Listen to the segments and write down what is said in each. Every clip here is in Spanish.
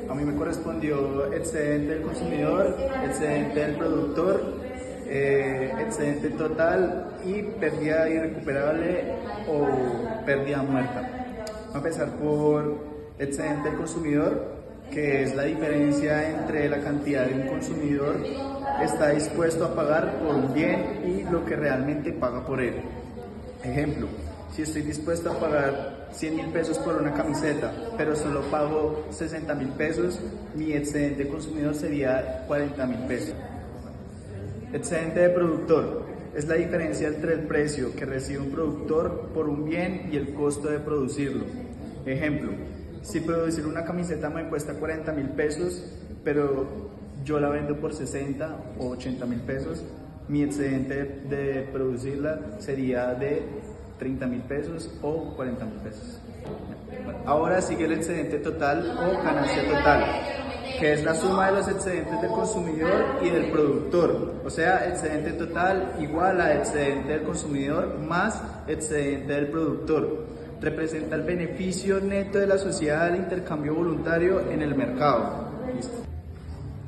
A mí me correspondió excedente del consumidor, excedente del productor, excedente total y pérdida irrecuperable o pérdida muerta. Vamos a empezar por excedente del consumidor, que es la diferencia entre la cantidad de un consumidor está dispuesto a pagar por un bien y lo que realmente paga por él. Ejemplo, si estoy dispuesto a pagar 100.000 pesos por una camiseta, pero solo pago 60.000 pesos, mi excedente consumidor sería 40.000 pesos. Excedente de productor es la diferencia entre el precio que recibe un productor por un bien y el costo de producirlo. Ejemplo, si producir una camiseta me cuesta 40.000 pesos, pero yo la vendo por 60 o 80.000 pesos, mi excedente de producirla sería de 30.000 pesos o 40.000 pesos. Ahora sigue el excedente total o ganancia total, que es la suma de los excedentes del consumidor y del productor. O sea, excedente total igual a excedente del consumidor más excedente del productor. Representa el beneficio neto de la sociedad del intercambio voluntario en el mercado. ¿Listo?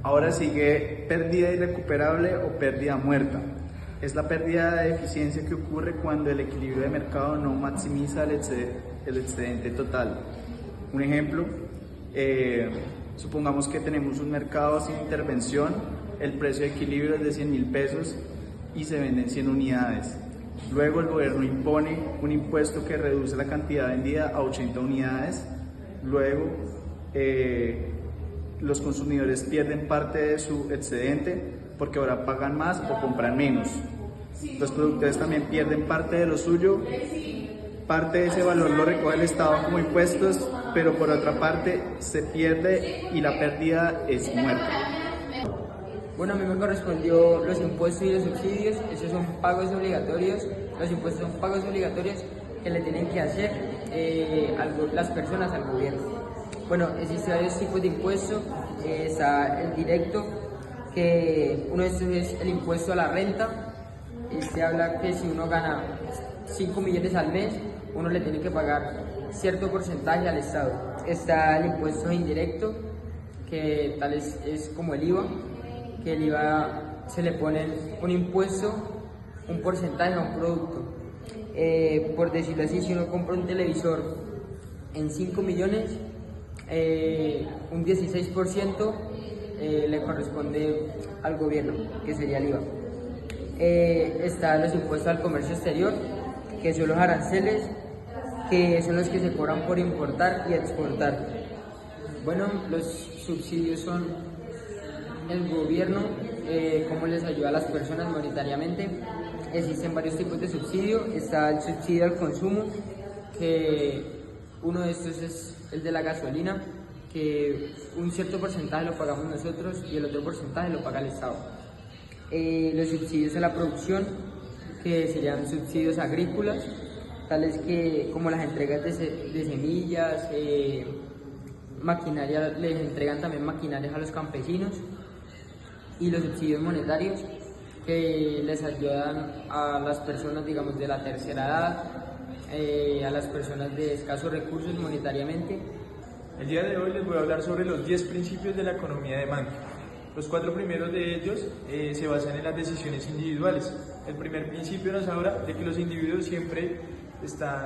Ahora sigue pérdida irrecuperable o pérdida muerta. Es la pérdida de eficiencia que ocurre cuando el equilibrio de mercado no maximiza el excedente total. Un ejemplo, supongamos que tenemos un mercado sin intervención, el precio de equilibrio es de 100.000 pesos y se venden 100 unidades. Luego el gobierno impone un impuesto que reduce la cantidad vendida a 80 unidades. Luego los consumidores pierden parte de su excedente porque ahora pagan más o compran menos. Los productores también pierden parte de lo suyo. Parte de ese valor lo recoge el Estado como impuestos, pero por otra parte se pierde y la pérdida es muerta. Bueno, a mí me correspondió los impuestos y los subsidios. Esos son pagos obligatorios. Los impuestos son pagos obligatorios que le tienen que hacer las personas al gobierno. Bueno, existen varios tipos de impuestos. Está el directo, que uno de estos es el impuesto a la renta. Este habla que si uno gana 5 millones al mes, uno le tiene que pagar cierto porcentaje al Estado. Está el impuesto indirecto, que tal es como el IVA, que el IVA se le pone un impuesto, un porcentaje a un producto. Por decirlo así, si uno compra un televisor en 5 millones, un 16% le corresponde al gobierno, que sería el IVA. Están los impuestos al comercio exterior, que son los aranceles, que son los que se cobran por importar y exportar. Bueno, los subsidios son el gobierno, cómo les ayuda a las personas monetariamente. Existen varios tipos de subsidio. Está el subsidio al consumo, que uno de estos es el de la gasolina, que un cierto porcentaje lo pagamos nosotros y el otro porcentaje lo paga el Estado. Los subsidios a la producción, que serían subsidios agrícolas, tales que como las entregas de semillas, maquinaria, les entregan también maquinarias a los campesinos. Y los subsidios monetarios, que les ayudan a las personas, digamos, de la tercera edad, a las personas de escasos recursos monetariamente. El día de hoy les voy a hablar sobre los 10 principios de la economía de demanda. Los 4 primeros de ellos se basan en las decisiones individuales. El primer principio nos habla de que los individuos siempre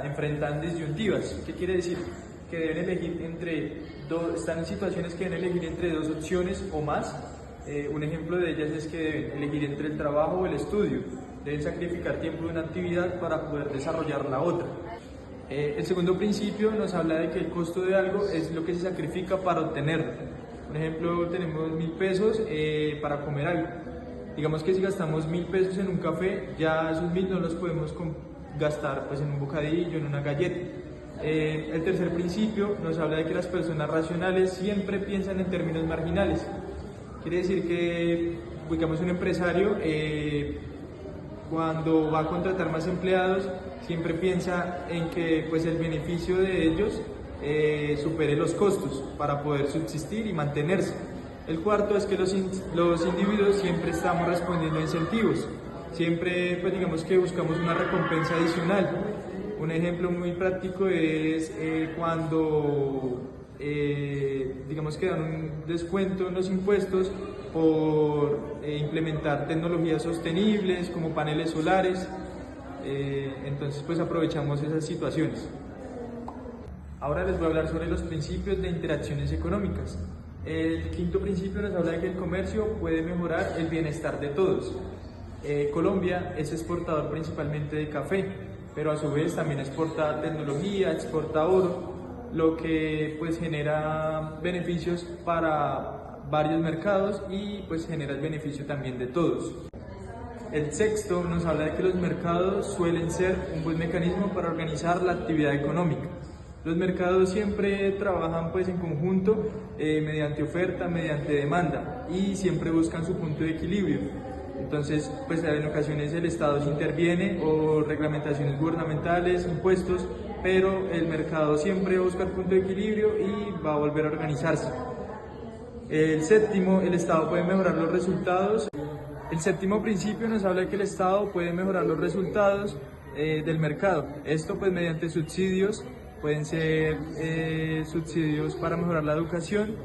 enfrentan disyuntivas. ¿Qué quiere decir? Que deben elegir están en situaciones que deben elegir entre dos opciones o más. Un ejemplo de ellas es que deben elegir entre el trabajo o el estudio. Deben sacrificar tiempo de una actividad para poder desarrollar la otra. El segundo principio nos habla de que el costo de algo es lo que se sacrifica para obtenerlo. Por ejemplo, tenemos 1.000 pesos para comer algo. Digamos que si gastamos 1.000 pesos en un café, ya esos 1.000 no los podemos gastar pues, en un bocadillo, en una galleta. El tercer principio nos habla de que las personas racionales siempre piensan en términos marginales. Quiere decir que, digamos, un empresario cuando va a contratar más empleados siempre piensa en que pues, el beneficio de ellos supere los costos para poder subsistir y mantenerse. El cuarto es que los individuos siempre estamos respondiendo a incentivos. Siempre, pues digamos que buscamos una recompensa adicional. Un ejemplo muy práctico es cuando digamos que dan un descuento en los impuestos por implementar tecnologías sostenibles como paneles solares, entonces pues aprovechamos esas situaciones. Ahora les voy a hablar sobre los principios de interacciones económicas. El quinto principio nos habla de que el comercio puede mejorar el bienestar de todos. Colombia es exportador principalmente de café, pero a su vez también exporta tecnología, exporta oro, lo que pues genera beneficios para varios mercados y pues genera el beneficio también de todos. El sexto nos habla de que los mercados suelen ser un buen mecanismo para organizar la actividad económica. Los mercados siempre trabajan pues en conjunto mediante oferta, mediante demanda y siempre buscan su punto de equilibrio. Entonces, pues en ocasiones el Estado se interviene o reglamentaciones gubernamentales, impuestos, pero el mercado siempre busca el punto de equilibrio y va a volver a organizarse. El séptimo, el Estado puede mejorar los resultados. El séptimo principio nos habla de que el Estado puede mejorar los resultados del mercado. Esto pues mediante subsidios, pueden ser subsidios para mejorar la educación,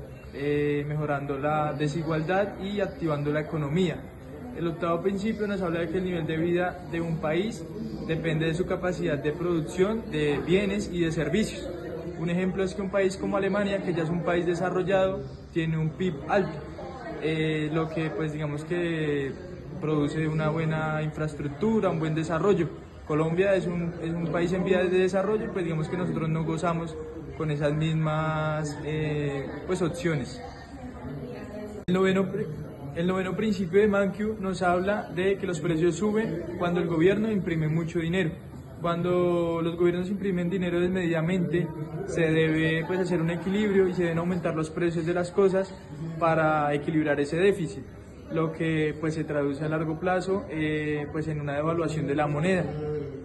mejorando la desigualdad y activando la economía. El octavo principio nos habla de que el nivel de vida de un país depende de su capacidad de producción de bienes y de servicios. Un ejemplo es que un país como Alemania, que ya es un país desarrollado, tiene un PIB alto, lo que pues digamos que produce una buena infraestructura, un buen desarrollo. Colombia es un país en vías de desarrollo, pues digamos que nosotros no gozamos con esas mismas pues opciones. El noveno principio de Mankiw nos habla de que los precios suben cuando el gobierno imprime mucho dinero. Cuando los gobiernos imprimen dinero desmedidamente, se debe pues hacer un equilibrio y se deben aumentar los precios de las cosas para equilibrar ese déficit, lo que pues se traduce a largo plazo pues en una devaluación de la moneda.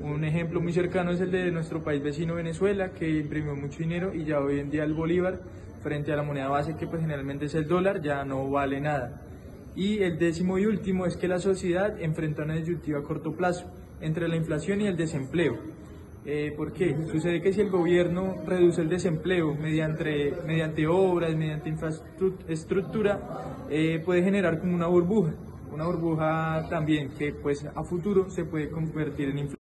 Un ejemplo muy cercano es el de nuestro país vecino Venezuela, que imprimió mucho dinero y ya hoy en día el bolívar, frente a la moneda base que pues generalmente es el dólar, ya no vale nada. Y el décimo y último es que la sociedad enfrenta una disyuntiva a corto plazo entre la inflación y el desempleo. ¿Por qué? Sucede que si el gobierno reduce el desempleo mediante obras, mediante infraestructura, puede generar como una burbuja también que pues a futuro se puede convertir en inflación.